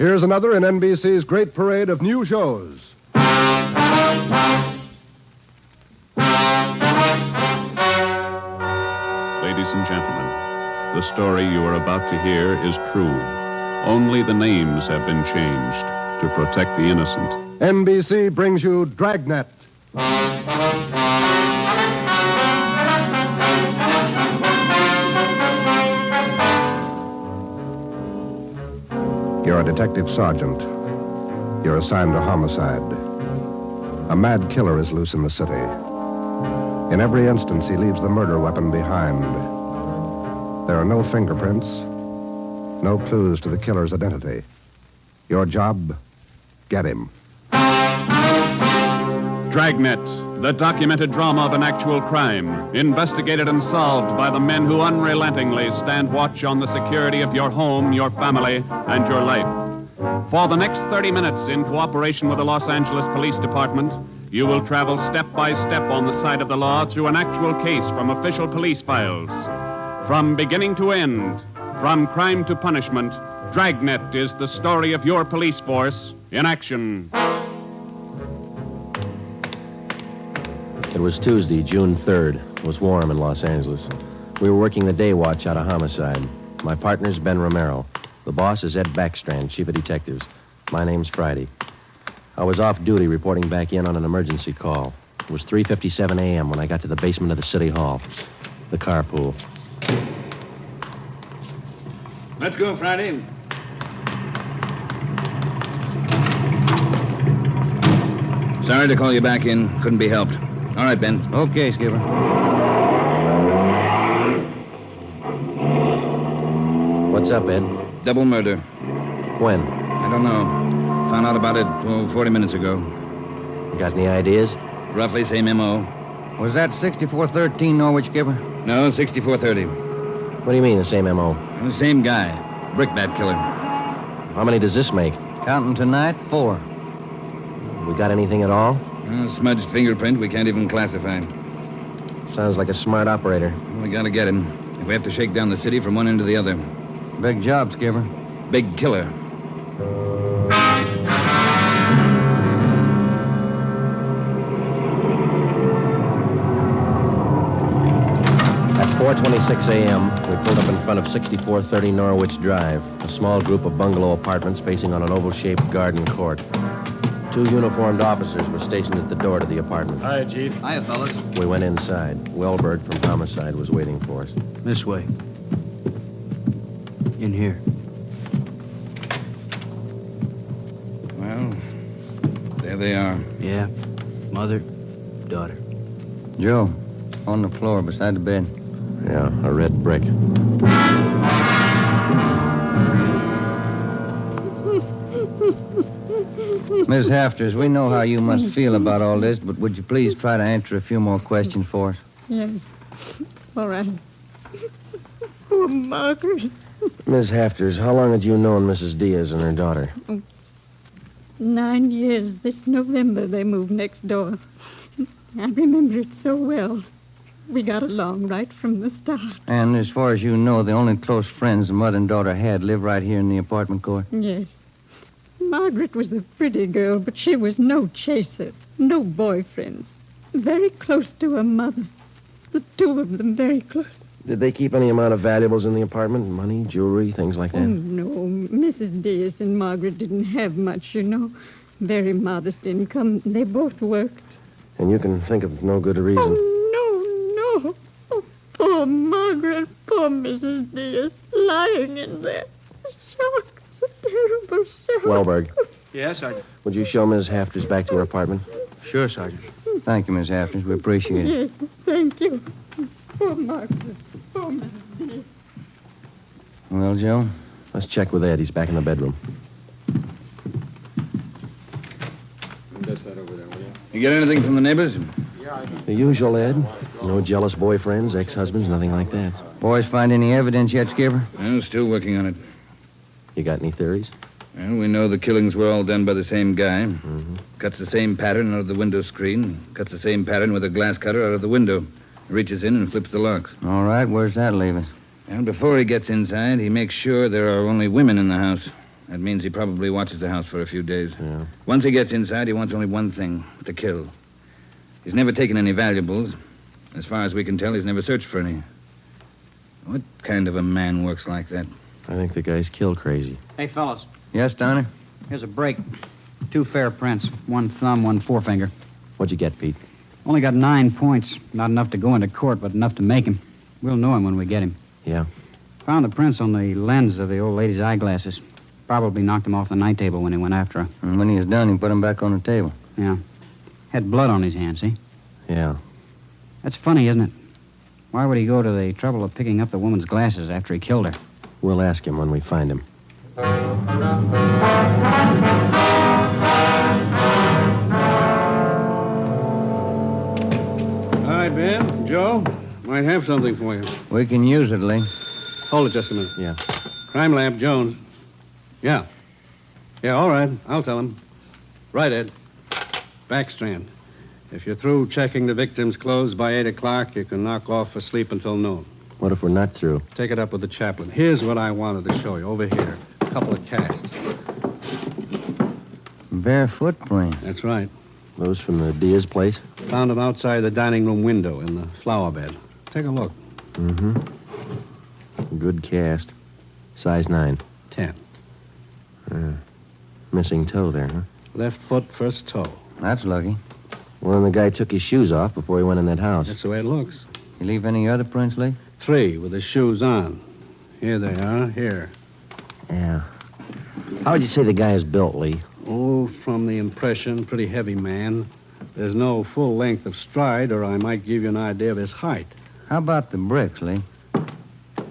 Here's another in NBC's great parade of new shows. Ladies and gentlemen, the story you are about to hear is true. Only the names have been changed to protect the innocent. NBC brings you Dragnet. You're a detective sergeant. You're assigned to homicide. A mad killer is loose in the city. In every instance, he leaves the murder weapon behind. There are no fingerprints, no clues to the killer's identity. Your job, get him. Dragnet, the documented drama of an actual crime, investigated and solved by the men who unrelentingly stand watch on the security of your home, your family, and your life. For the next 30 minutes, in cooperation with the Los Angeles Police Department, you will travel step by step on the side of the law through an actual case from official police files. From beginning to end, from crime to punishment, Dragnet is the story of your police force in action. It was Tuesday, June 3rd. It was warm in Los Angeles. We were working the day watch out of homicide. My partner's Ben Romero. The boss is Ed Backstrand, chief of detectives. My name's Friday. I was off duty reporting back in on an emergency call. It was 3:57 a.m. when I got to the basement of the city hall, the carpool. Let's go, Friday. Sorry to call you back in. Couldn't be helped. All right, Ben. Okay, Skipper. What's up, Ed? Double murder. When? I don't know. Found out about it 40 minutes ago. You got any ideas? Roughly same M.O. Was that 6413 Norwich, Skipper? No, 6430. What do you mean, the same M.O.? The same guy. Brickbat killer. How many does this make? Counting tonight, 4. We got anything at all? Smudged fingerprint we can't even classify. Sounds like a smart operator. We gotta get him. If we have to shake down the city from one end to the other. Big job, Skipper. Big killer. At 4:26 a.m., we pulled up in front of 6430 Norwich Drive, a small group of bungalow apartments facing on an oval-shaped garden court. 2 uniformed officers were stationed at the door to the apartment. Hi, Chief. Hiya, fellas. We went inside. Wellberg from Homicide was waiting for us. This way. In here. Well, there they are. Yeah. Mother, daughter. Joe, on the floor beside the bed. Yeah, a red brick. Miss Hafters, we know how you must feel about all this, but would you please try to answer a few more questions for us? Yes. All right. Poor Margaret. Miss Hafters, how long had you known Mrs. Diaz and her daughter? 9 years. This November they moved next door. I remember it so well. We got along right from the start. And as far as you know, the only close friends the mother and daughter had live right here in the apartment court? Yes. Margaret was a pretty girl, but she was no chaser, no boyfriends. Very close to her mother. The 2 of them very close. Did they keep any amount of valuables in the apartment? Money, jewelry, things like that? Oh, no. Mrs. Diaz and Margaret didn't have much, you know. Very modest income. They both worked. And you can think of no good reason. Oh, no. Oh, poor Margaret, poor Mrs. Diaz, lying in there. Shock. It's a terrible shock. Wellberg, Yes, Sergeant. would you show Miss Hafters back to her apartment? Sure, Sergeant. Thank you, Miss Hafters. We appreciate it. Yes, thank you. Poor Margaret, poor Mrs. Diaz. Well, Joe? Let's check with Ed. He's back in the bedroom. You get anything from the neighbors? The usual, Ed. No jealous boyfriends, ex-husbands, nothing like that. Boys find any evidence yet, Skipper? Well, still working on it. You got any theories? Well, we know the killings were all done by the same guy. Mm-hmm. Cuts the same pattern out of the window screen. Cuts the same pattern with a glass cutter out of the window. Reaches in and flips the locks. All right, where's that leave us? And before he gets inside, he makes sure there are only women in the house. That means he probably watches the house for a few days. Yeah. Once he gets inside, he wants only one thing, to kill. He's never taken any valuables. As far as we can tell, he's never searched for any. What kind of a man works like that? I think the guy's kill crazy. Hey, fellas, Yes, Donner? here's a break. 2 fair prints. 1 thumb, 1 forefinger. What'd you get, Pete? Only got 9 points. Not enough to go into court, but enough to make him. We'll know him when we get him. Yeah. Found the prints on the lens of the old lady's eyeglasses. Probably knocked him off the night table when he went after her. And when he was done, he put him back on the table. Yeah. Had blood on his hands, see? Yeah. That's funny, isn't it? Why would he go to the trouble of picking up the woman's glasses after he killed her? We'll ask him when we find him. Hi, Ben. Joe. Might have something for you. We can use it, Lee. Hold it just a minute. Yeah. Crime Lab, Jones. Yeah. Yeah, all right. I'll tell him. Right, Ed. Backstrand. If you're through checking the victim's clothes by 8 o'clock, you can knock off for sleep until noon. What if we're not through? Take it up with the chaplain. Here's what I wanted to show you. Over here. A couple of casts. Bare footprint. That's right. Those from the Diaz place? Found them outside the dining room window in the flower bed. Take a look. Mm-hmm. Good cast. Size 9. 10. Missing toe there, huh? Left foot, first toe. That's lucky. Well, then the guy took his shoes off before he went in that house. That's the way it looks. You leave any other prints, Lee? 3 with his shoes on. Here they are. Here. Yeah. How would you say the guy is built, Lee? Oh, from the impression, pretty heavy man. There's no full length of stride, or I might give you an idea of his height. How about the bricks, Lee?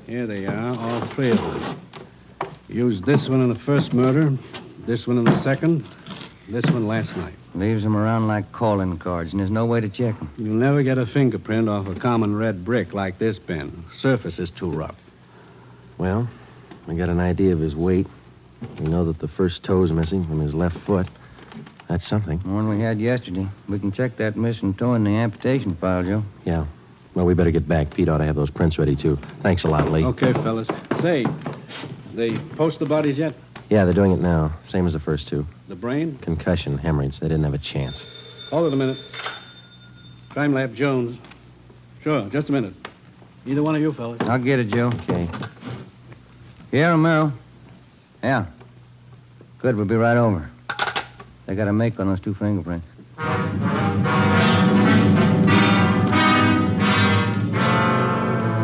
Here they are, all 3 of them. Used this one in the first murder, this one in the second, this one last night. Leaves them around like calling cards, and there's no way to check them. You'll never get a fingerprint off a common red brick like this, Ben. Surface is too rough. Well, we got an idea of his weight. We know that the first toe's missing from his left foot. That's something. The one we had yesterday. We can check that missing toe in the amputation file, Joe. Yeah. Well, we better get back. Pete ought to have those prints ready, too. Thanks a lot, Lee. Okay, fellas. Say, they post the bodies yet? Yeah, they're doing it now. Same as the first 2. The brain? Concussion, hemorrhage. They didn't have a chance. Hold it a minute. Crime Lab Jones. Sure, just a minute. Either one of you fellas. I'll get it, Joe. Okay. Yeah, Romero. Yeah. Good, we'll be right over. They got a make on those 2 fingerprints.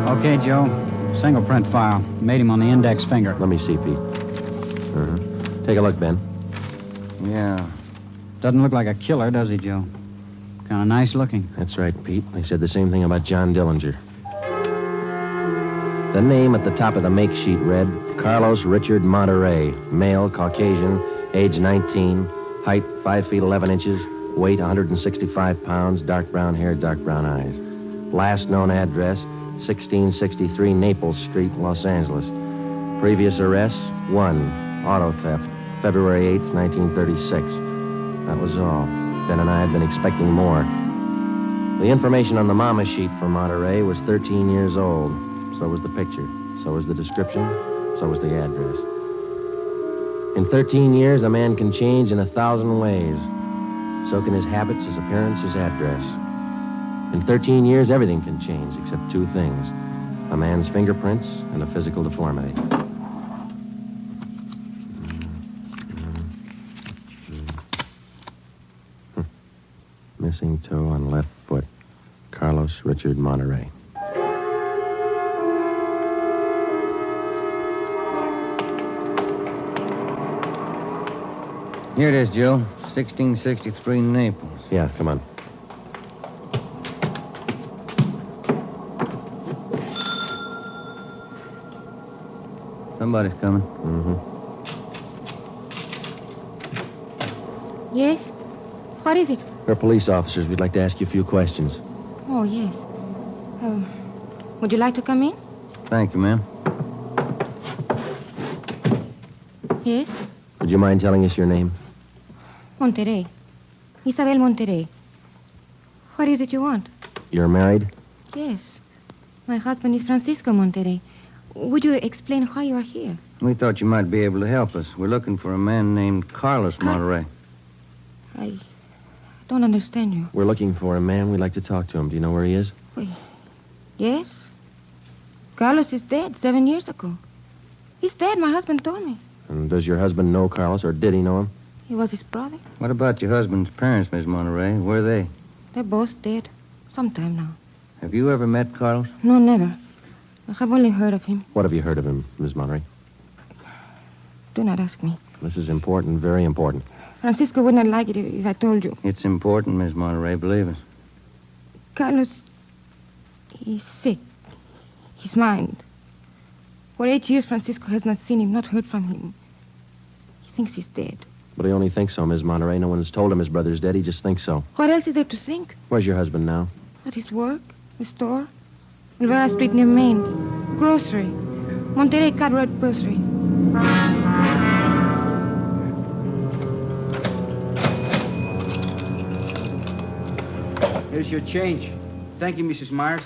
Okay, Joe. Single print file. Made him on the index finger. Let me see, Pete. Take a look, Ben. Yeah. Doesn't look like a killer, does he, Joe? Kind of nice looking. That's right, Pete. They said the same thing about John Dillinger. The name at the top of the make sheet read, Carlos Richard Monterey, male, Caucasian, age 19, height 5 feet 11 inches, weight 165 pounds, dark brown hair, dark brown eyes. Last known address, 1663 Naples Street, Los Angeles. Previous arrests, 1, auto theft, February 8th, 1936. That was all. Ben and I had been expecting more. The information on the mama sheet for Monterey was 13 years old. So was the picture. So was the description. So was the address. In 13 years, a man can change in 1,000 ways. So can his habits, his appearance, his address. In 13 years, everything can change except 2 things. A man's fingerprints and a physical deformity. Missing toe on left foot. Carlos Richard Monterey. Here it is, Joe. 1663 Naples. Yeah, come on. Somebody's coming. Mm-hmm. Yes? What is it? We're police officers. We'd like to ask you a few questions. Oh, yes. Would you like to come in? Thank you, ma'am. Yes? Would you mind telling us your name? Monterey. Isabel Monterey. What is it you want? You're married? Yes. My husband is Francisco Monterey. Would you explain why you are here? We thought you might be able to help us. We're looking for a man named Carlos Monterey. I don't understand you. We're looking for a man. We'd like to talk to him. Do you know where he is? Yes. Carlos is dead 7 years ago. He's dead, my husband told me. And does your husband know Carlos, or did he know him? He was his brother. What about your husband's parents, Miss Monterey? Where are they? They're both dead. Sometime now. Have you ever met Carlos? No, never. I have only heard of him. What have you heard of him, Miss Monterey? Do not ask me. This is important, very important. Francisco would not like it if I told you. It's important, Miss Monterey, believe us. Carlos, he's sick. His mind. For 8 years, Francisco has not seen him, not heard from him. He thinks he's dead. But he only thinks so, Miss Monterey. No one's told him his brother's dead. He just thinks so. What else is there to think? Where's your husband now? At his work, the store, Rivera Street near Main, grocery, Monterey Cartwright grocery. Here's your change. Thank you, Mrs. Myers.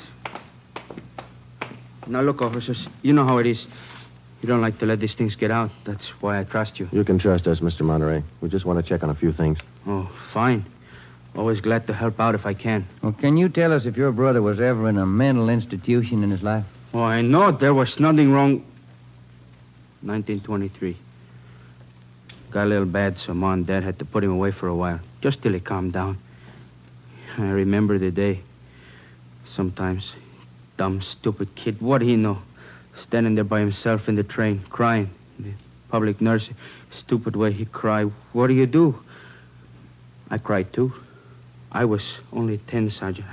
Now, look, officers, you know how it is. You don't like to let these things get out. That's why I trust you. You can trust us, Mr. Monterey. We just want to check on a few things. Oh, fine. Always glad to help out if I can. Well, can you tell us if your brother was ever in a mental institution in his life? Oh, I know there was nothing wrong. 1923. Got a little bad, so Mom and Dad had to put him away for a while, just till he calmed down. I remember the day. Sometimes, dumb, stupid kid, what do he know? Standing there by himself in the train, crying. The public nurse, stupid way he cried. What do you do? I cried, too. I was only 10, Sergeant.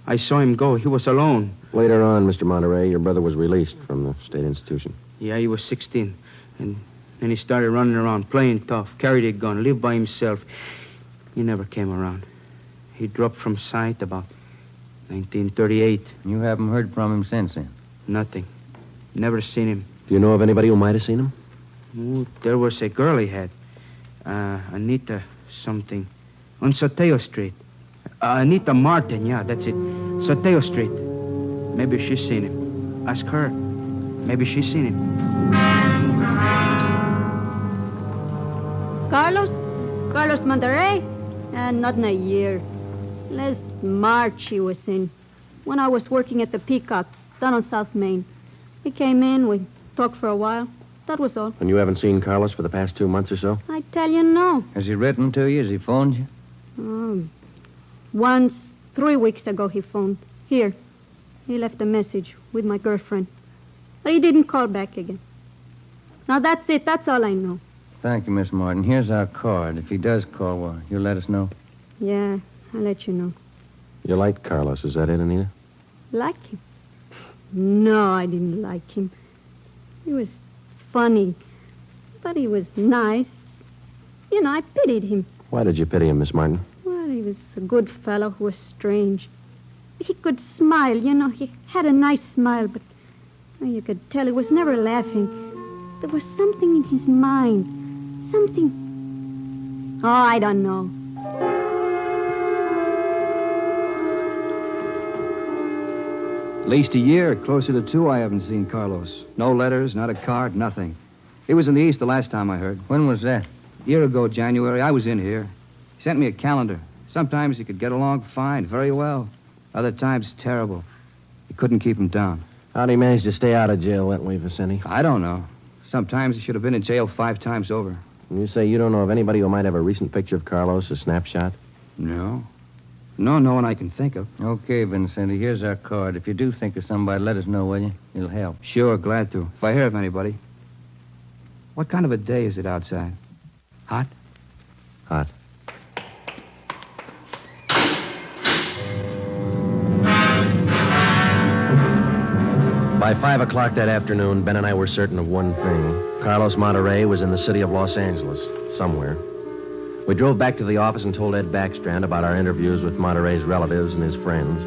I saw him go. He was alone. Later on, Mr. Monterey, your brother was released from the state institution. Yeah, he was 16. And then he started running around, playing tough, carried a gun, lived by himself. He never came around. He dropped from sight about 1938. You haven't heard from him since then? Nothing. Never seen him. Do you know of anybody who might have seen him? Oh, there was a girl he had. Anita something. On Soteo Street. Anita Martin, yeah, that's it. Soteo Street. Maybe she's seen him. Ask her. Maybe she's seen him. Carlos Monterey? Not in a year. Last March he was in. When I was working at the Peacock, down on South Main. He came in, we talked for a while. That was all. And you haven't seen Carlos for the past 2 months or so? I tell you, no. Has he written to you? Has he phoned you? Once, 3 weeks ago, he phoned. Here. He left a message with my girlfriend. But he didn't call back again. Now, that's it. That's all I know. Thank you, Miss Martin. Here's our card. If he does call, well, you'll let us know. Yeah, I'll let you know. You liked Carlos, is that it, Anita? Like him? No, I didn't like him. He was funny. But he was nice. You know, I pitied him. Why did you pity him, Miss Martin? Well, he was a good fellow who was strange. He could smile, you know. He had a nice smile, but you could tell he was never laughing. There was something in his mind. Something... Oh, I don't know. At least a year, closer to 2, I haven't seen Carlos. No letters, not a card, nothing. He was in the East the last time I heard. When was that? A year ago, January, I was in here. He sent me a calendar. Sometimes he could get along fine, very well. Other times, terrible. He couldn't keep him down. How'd he manage to stay out of jail that way, Vicente? I don't know. Sometimes he should have been in jail 5 times over. And you say you don't know of anybody who might have a recent picture of Carlos, a snapshot? No. No one I can think of. Okay, Vincenti, here's our card. If you do think of somebody, let us know, will you? It'll help. Sure, glad to. If I hear of anybody. What kind of a day is it outside? Hot? Hot. By 5 o'clock that afternoon, Ben and I were certain of one thing. Carlos Monterey was in the city of Los Angeles, somewhere. We drove back to the office and told Ed Backstrand about our interviews with Monterey's relatives and his friends.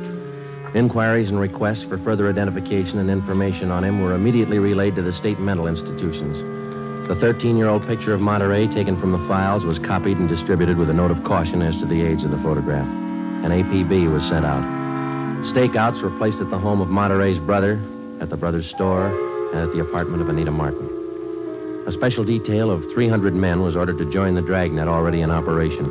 Inquiries and requests for further identification and information on him were immediately relayed to the state mental institutions. The 13-year-old picture of Monterey taken from the files was copied and distributed with a note of caution as to the age of the photograph. An APB was sent out. Stakeouts were placed at the home of Monterey's brother, at the brother's store, and at the apartment of Anita Martin. A special detail of 300 men was ordered to join the Dragnet already in operation.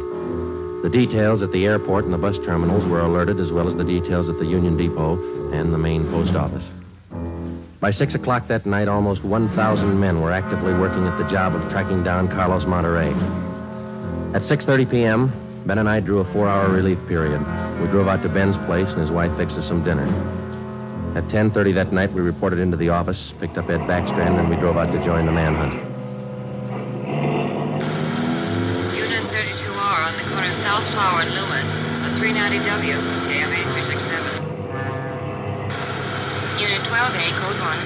The details at the airport and the bus terminals were alerted, as well as the details at the Union Depot and the main post office. By 6 o'clock that night, almost 1,000 men were actively working at the job of tracking down Carlos Monterrey. At 6:30 p.m., Ben and I drew a 4-hour relief period. We drove out to Ben's place, and his wife fixed us some dinner. At 10:30 that night, we reported into the office, picked up Ed Backstrand, and we drove out to join the manhunt. Unit 32R on the corner of South Flower and Loomis, the 390W, KMA 367. Unit 12A, code 1.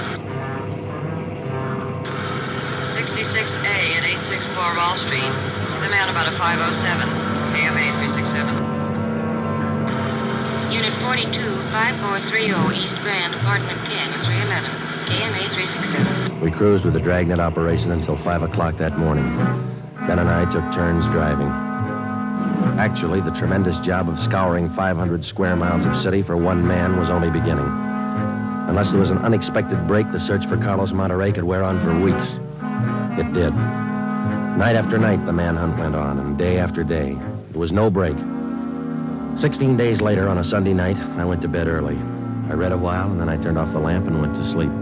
66A at 864 Wall Street. See the man about a 507, KMA 367. Unit 42, 5430 East Grand, Apartment 10, 311, KMA 367. We cruised with the Dragnet operation until 5 o'clock that morning. Ben and I took turns driving. Actually, the tremendous job of scouring 500 square miles of city for one man was only beginning. Unless there was an unexpected break, the search for Carlos Monterrey could wear on for weeks. It did. Night after night, the manhunt went on, and day after day. There was no break. 16 days later, on a Sunday night, I went to bed early. I read a while, and then I turned off the lamp and went to sleep.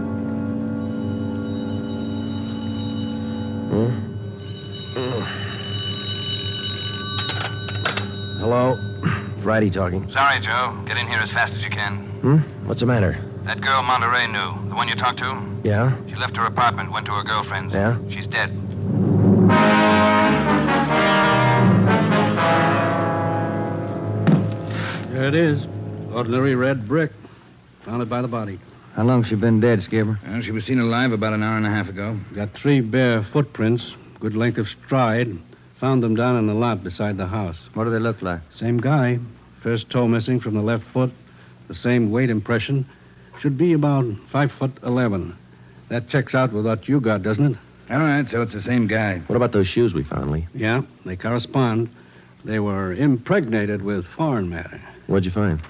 Hello? Friday talking. Sorry, Joe. Get in here as fast as you can. What's the matter? That girl Monterrey knew, the one you talked to, Yeah? she left her apartment, went to her girlfriend's. Yeah? She's dead. There it is. Ordinary red brick. Found it by the body. How long's she been dead, Skipper? Well, she was seen alive about an hour and a half ago. Got 3 bare footprints, good length of stride. Found them down in the lot beside the house. What do they look like? Same guy. First toe missing from the left foot. The same weight impression. Should be about 5'11". That checks out with what you got, doesn't it? All right, so it's the same guy. What about those shoes we found, Lee? Yeah, they correspond. They were impregnated with foreign matter. What'd you find?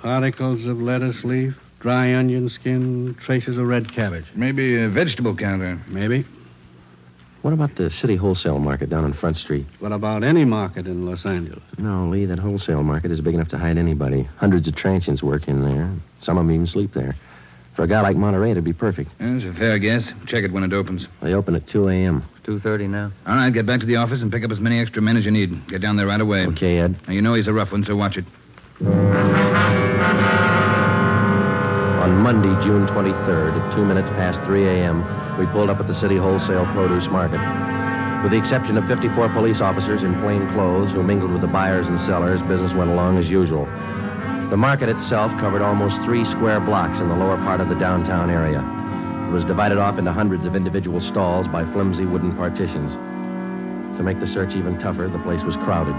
Particles of lettuce leaf, dry onion skin, traces of red cabbage. Maybe a vegetable counter. Maybe. What about the city wholesale market down on Front Street? What about any market in Los Angeles? No, Lee, that wholesale market is big enough to hide anybody. Hundreds of transients work in there. Some of them even sleep there. For a guy like Monterrey, it'd be perfect. That's a fair guess. Check it when it opens. They open at 2 a.m. 2:30 now. All right, get back to the office and pick up as many extra men as you need. Get down there right away. Okay, Ed. Now, you know he's a rough one, so watch it. On Monday, June 23rd, at 2 minutes past 3 a.m., we pulled up at the city wholesale produce market. With the exception of 54 police officers in plain clothes who mingled with the buyers and sellers, business went along as usual. The market itself covered almost 3 square blocks in the lower part of the downtown area. It was divided off into hundreds of individual stalls by flimsy wooden partitions. To make the search even tougher, the place was crowded.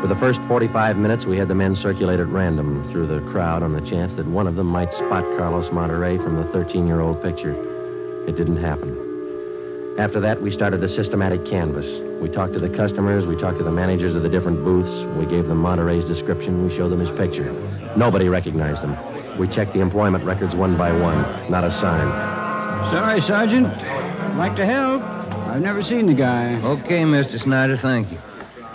For the first 45 minutes, we had the men circulate at random through the crowd on the chance that one of them might spot Carlos Monterrey from the 13-year-old picture. It didn't happen. After that, we started a systematic canvass. We talked to the customers, we talked to the managers of the different booths, we gave them Monterrey's description, we showed them his picture. Nobody recognized him. We checked the employment records one by one. Not a sign. Sorry, Sergeant. I'd like to help. I've never seen the guy. Okay, Mr. Snyder, thank you.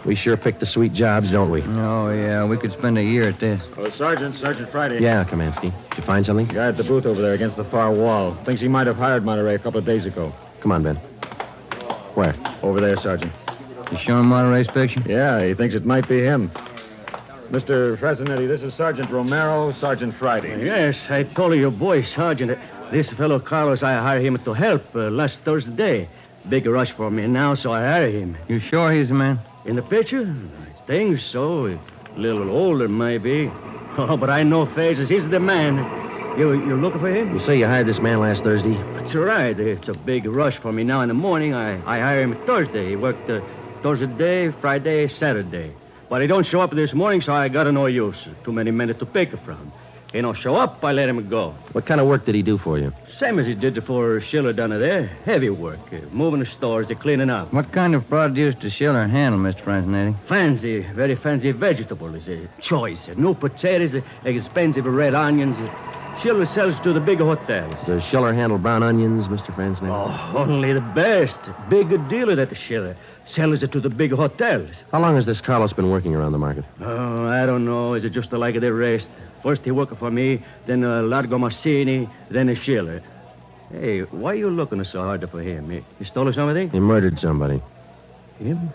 We sure pick the sweet jobs, don't we? Oh, yeah, we could spend a year at this. Oh, Sergeant Friday. Yeah, Kamansky. Did you find something? Guy at the booth over there against the far wall. Thinks he might have hired Monterrey a couple of days ago. Come on, Ben. Where? Over there, Sergeant. You showing Monterey's picture? Yeah, he thinks it might be him. Mr. Fresnetti, this is Sergeant Romero, Sergeant Friday. Yes, I told your boy, Sergeant. This fellow Carlos, I hired him to help last Thursday. Big rush for me now, so I hired him. You sure he's the man? In the picture? I think so. A little older, maybe. Oh, but I know faces. He's the man. You're looking for him? You say you hired this man last Thursday? That's right. It's a big rush for me now in the morning. I hired him Thursday. He worked Thursday, Friday, Saturday. But he don't show up this morning, so I got no use. Too many men to pick from. He don't show up, I let him go. What kind of work did he do for you? Same as he did for Schiller down there. Heavy work. Moving the stores, cleaning up. What kind of produce does Schiller handle, Mr. Franzenetti? Fancy, very fancy vegetables. Choice. New potatoes, expensive red onions. Schiller sells to the big hotels. Does Schiller handle brown onions, Mr. Franzen? Oh, only the best. Big dealer, that Schiller. Sells it to the big hotels. How long has this Carlos been working around the market? Oh, I don't know. Is it just like the rest? First he worked for me, then Largo Massini, then a Schiller. Hey, why are you looking so hard for him? He stole something? He murdered somebody. Him?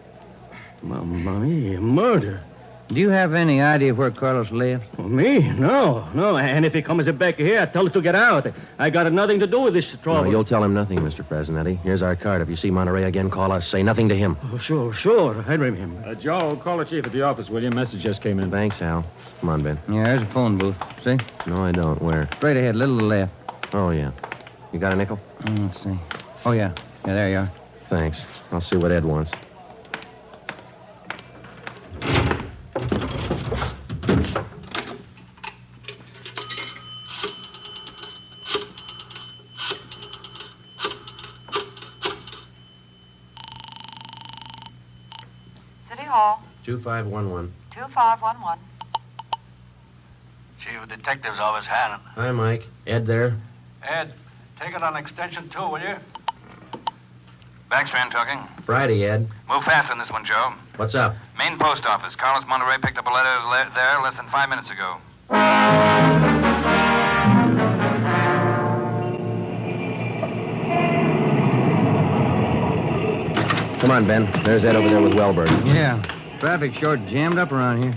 Mamma mia, murder. Do you have any idea where Carlos lives? Well, me? No. And if he comes back here, I tell him to get out. I got nothing to do with this trouble. No, you'll tell him nothing, Mr. Fresnetti. Here's our card. If you see Monterey again, call us. Say nothing to him. Oh, sure. I remember. Joe, call the chief at the office, will you? Message just came in. Thanks, Al. Come on, Ben. Yeah, there's a phone booth. See? No, I don't. Where? Straight ahead, little to the left. Oh, yeah. You got a nickel? Let's see. Oh, yeah. Yeah, there you are. Thanks. I'll see what Ed wants. City Hall, 2511. 2511. Chief of Detectives always had him. Hi, Mike. Ed there? Ed, take it on extension 2, will you? Backstrand talking. Friday, Ed. Move fast on this one, Joe. What's up? Main post office. Carlos Monterey picked up a letter there less than 5 minutes ago. Come on, Ben. There's Ed over there with Wellberg. Yeah. Traffic short jammed up around here.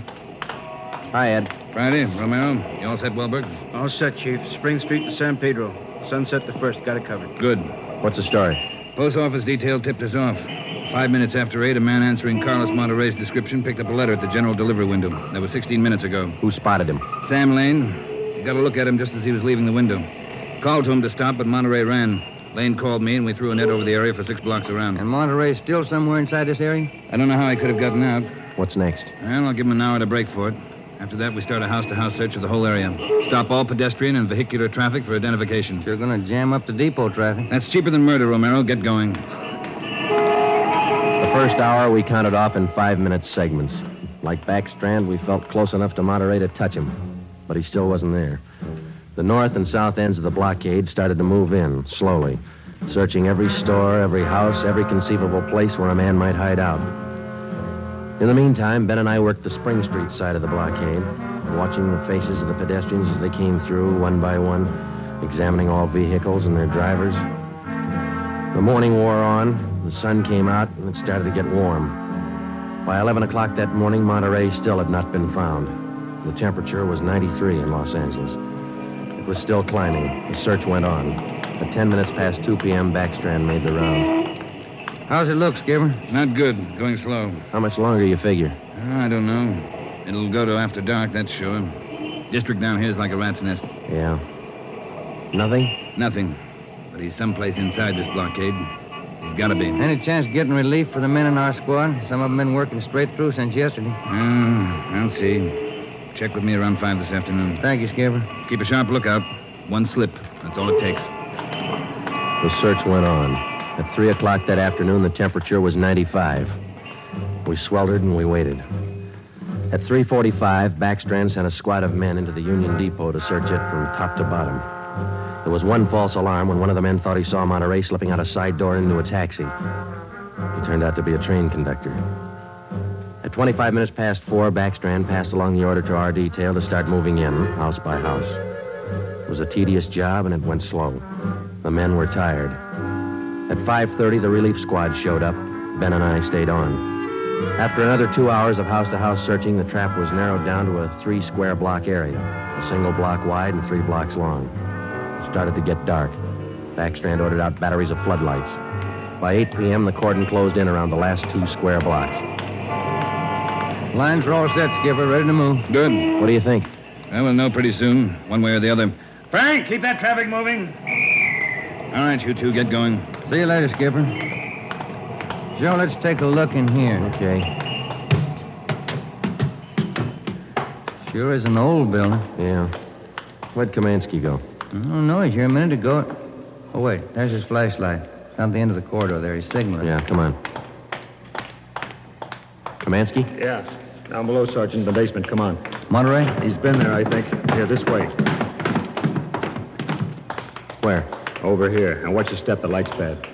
Hi, Ed. Friday, Romero, you all set, Wellberg? All set, Chief. Spring Street to San Pedro. Sunset the first. Got it covered. Good. What's the story? Post office detail tipped us off. 5 minutes after 8, a man answering Carlos Monterey's description picked up a letter at the general delivery window. That was 16 minutes ago. Who spotted him? Sam Lane. He got a look at him just as he was leaving the window. Called to him to stop, but Monterey ran. Lane called me, and we threw a net over the area for 6 blocks around. And Monterey's still somewhere inside this area? I don't know how he could have gotten out. What's next? Well, I'll give him an hour to break for it. After that, we start a house-to-house search of the whole area. Stop all pedestrian and vehicular traffic for identification. You're going to jam up the depot traffic. That's cheaper than murder, Romero. Get going. The first hour we counted off in 5-minute segments. Like Backstrand, we felt close enough to Monterey to touch him. But he still wasn't there. The north and south ends of the blockade started to move in, slowly, searching every store, every house, every conceivable place where a man might hide out. In the meantime, Ben and I worked the Spring Street side of the blockade, watching the faces of the pedestrians as they came through, one by one, examining all vehicles and their drivers. The morning wore on, the sun came out, and it started to get warm. By 11 o'clock that morning, Monterey still had not been found. The temperature was 93 in Los Angeles. It was still climbing. The search went on. At 10 minutes past 2 p.m., Backstrand made the rounds. How's it look, Skipper? Not good. Going slow. How much longer you figure? I don't know. It'll go to after dark, that's sure. District down here is like a rat's nest. Yeah. Nothing? Nothing. But he's someplace inside this blockade. He's got to be. Any chance of getting relief for the men in our squad? Some of them been working straight through since yesterday. I'll see. Check with me around 5 this afternoon. Thank you, Skipper. Keep a sharp lookout. One slip. That's all it takes. The search went on. At 3 o'clock that afternoon, the temperature was 95. We sweltered and we waited. At 3:45, Backstrand sent a squad of men into the Union Depot to search it from top to bottom. There was one false alarm when one of the men thought he saw Monterey slipping out a side door into a taxi. He turned out to be a train conductor. At 25 minutes past 4, Backstrand passed along the order to our detail to start moving in, house by house. It was a tedious job, and it went slow. The men were tired. At 5:30, the relief squad showed up. Ben and I stayed on. After another 2 hours of house-to-house searching, the trap was narrowed down to a 3-square-block area, a single block wide and 3 blocks long. It started to get dark. Backstrand ordered out batteries of floodlights. By 8 p.m., the cordon closed in around the last 2 square blocks. Lines are all set, Skipper. Ready to move. Good. What do you think? We'll know pretty soon, one way or the other. Frank, keep that traffic moving. All right, you two, get going. See you later, Skipper. Joe, let's take a look in here. Okay. Sure is an old building. Yeah. Where'd Kamansky go? I don't know. He's here a minute ago. Oh, wait. There's his flashlight. It's on the end of the corridor there. He's signaling. Yeah, come on. Kamansky? Yeah. Down below, Sergeant, in the basement. Come on. Monterey? He's been there, I think. Here, this way. Where? Over here. Now watch your step. The light's bad.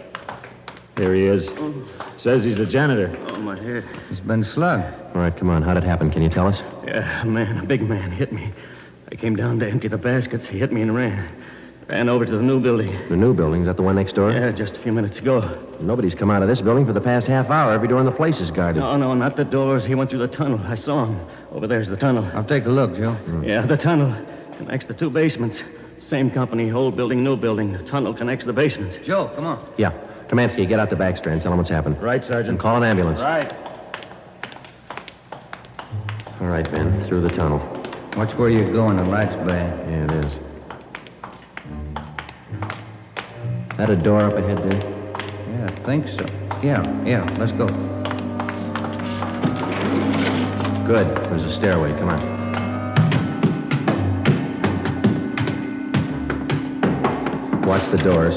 Here he is. Says he's the janitor. Oh, my head. He's been slugged. All right, come on. How'd it happen? Can you tell us? Yeah, a big man hit me. I came down to empty the baskets. He hit me and ran. Ran over to the new building. The new building? Is that the one next door? Yeah, just a few minutes ago. Nobody's come out of this building for the past half hour. Every door in the place is guarded. No, not the doors. He went through the tunnel. I saw him. Over there's the tunnel. I'll take a look, Joe. Yeah, the tunnel connects the two basements. Same company, old building, new building. The tunnel connects the basements. Joe, come on. Yeah. Kamansky, get out the back strand. Tell him what's happened. Right, Sergeant. And call an ambulance. Right. All right, Ben. Through the tunnel. Watch where you're going. The light's bad. Yeah, it is. That a door up ahead there? Yeah, I think so. Yeah, let's go. Good. There's a stairway. Come on. Watch the doors.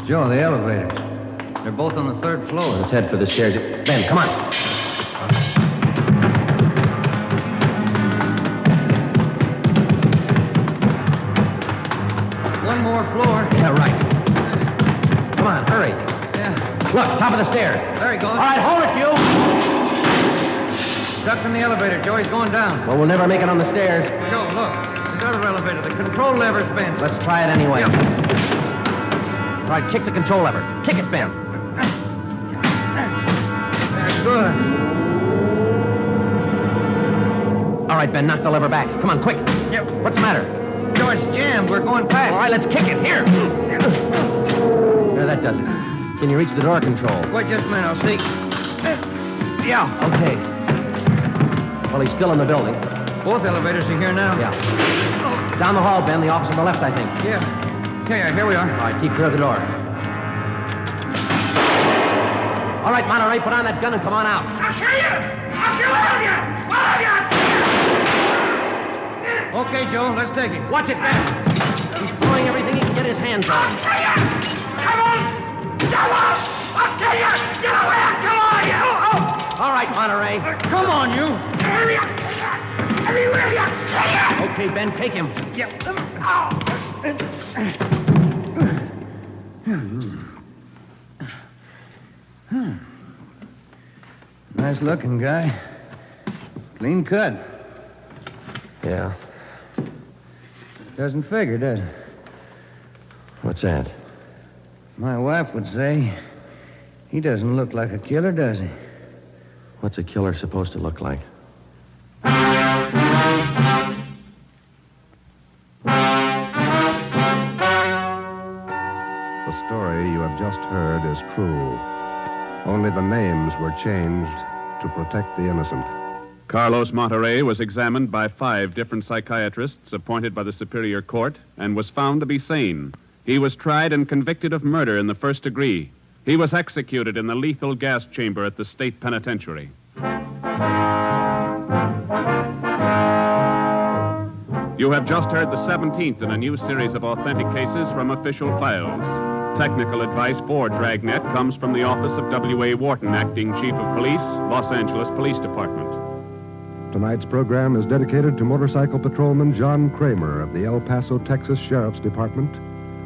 Joe, the elevators. They're both on the third floor. Let's head for the stairs. Ben, come on. One more floor. Yeah, right. Come on, hurry. Yeah. Look, top of the stairs. There he goes. All right, hold it, you. Stuck in the elevator, Joe. He's going down. Well, we'll never make it on the stairs. Joe, look. This other elevator. The control lever's bent. Let's try it anyway. Yeah. All right, kick the control lever. Kick it, Ben. That's good. All right, Ben, knock the lever back. Come on, quick. Yep. What's the matter? Joe, it's jammed. We're going past. All right, let's kick it. Here. There, that does it. Can you reach the door control? Wait just a minute. I'll see. Yeah. Okay. Well, he's still in the building. Both elevators are here now. Yeah. Down the hall, Ben. The office on the left, I think. Yeah. Okay, here we are. All right, keep clear of the door. All right, Monterey, put on that gun and come on out. I'll kill you! I'll kill all of you! All of you! Okay, Joe, let's take it. Watch it, Ben. He's throwing everything he can get his hands on. I'll kill you! Come on! Come on! I'll kill you! Get away! Come on, you! Oh! All right, Monterey. Come on, you. Everywhere you! Kill you! Okay, Ben, take him. Yep. Oh! Nice looking guy. Clean cut. Yeah. Doesn't figure, does it? What's that? My wife would say he doesn't look like a killer, does he? What's a killer supposed to look like? The story you have just heard is true. Only the names were changed to protect the innocent. Carlos Monterey was examined by 5 different psychiatrists appointed by the Superior Court and was found to be sane. He was tried and convicted of murder in the first degree. He was executed in the lethal gas chamber at the state penitentiary. You have just heard the 17th in a new series of authentic cases from official files. Technical advice for Dragnet comes from the office of W.A. Wharton, Acting Chief of Police, Los Angeles Police Department. Tonight's program is dedicated to motorcycle patrolman John Kramer of the El Paso, Texas Sheriff's Department,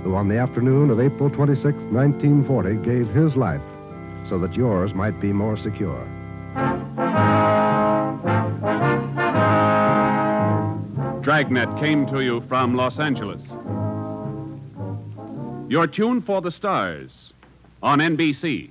who on the afternoon of April 26, 1940, gave his life so that yours might be more secure. Dragnet came to you from Los Angeles. Your tune for the stars on NBC.